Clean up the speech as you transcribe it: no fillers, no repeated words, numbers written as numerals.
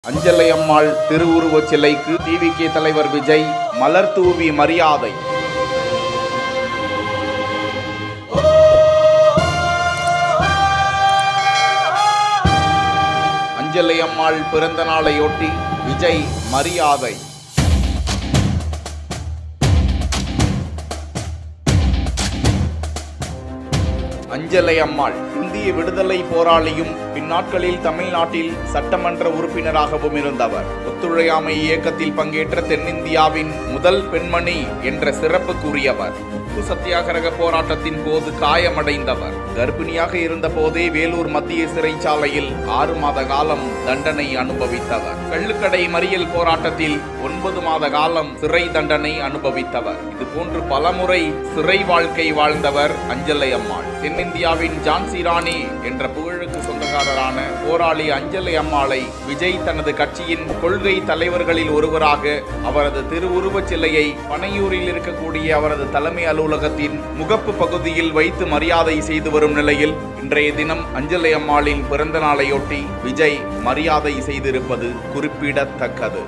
அஞ்சலை அம்மாள் திருவுருவச் சிலைக்கு டிவிகே தலைவர் விஜய் மலர் தூவி மரியாதை. அஞ்சலை அம்மாள் பிறந்த நாளையொட்டி விஜய் மரியாதை. அஞ்சலை அம்மாள் இந்திய விடுதலை போராளியும் பின்னாட்களில் தமிழ்நாட்டில் சட்டமன்ற உறுப்பினராகவும் இருந்தவர். ஒத்துழையாமை இயக்கத்தில் பங்கேற்ற தென்னிந்தியாவின் முதல் பெண்மணி என்ற சிறப்புக்குரியவர். உப்பு சத்தியாகிரக போராட்டத்தின் போது காயமடைந்தவர். கர்ப்பிணியாக இருந்த போதே வேலூர் மத்திய சிறைச்சாலையில் 6 மாத காலம் தண்டனை அனுபவித்தவர். கள்ளுக்கடை மறியல் போராட்டத்தில் 9 மாத காலம் சிறை தண்டனை அனுபவித்தவர். இதுபோன்று பலமுறை சிறை வாழ்க்கை வாழ்ந்தவர் அஞ்சலை அம்மாள். தென்னிந்தியாவின் ஜான்சி ராணி என்ற புகழுக்கு சொந்தக்காரரான போராளி அஞ்சலை அம்மாளை விஜய் தனது கட்சியின் கொள்கை தலைவர்களில் ஒருவராக அவரது திருவுருவச் சிலையை பனையூரில் இருக்கக்கூடிய அவரது தலைமை அலுவலகத்தின் முகப்பு பகுதியில் வைத்து மரியாதை செய்து வரும் நிலையில் இன்றைய தினம் அஞ்சலை அம்மாளின் பிறந்த நாளையொட்டி விஜய் மரியாதை செய்திருப்பது குறிப்பிடத்தக்கது.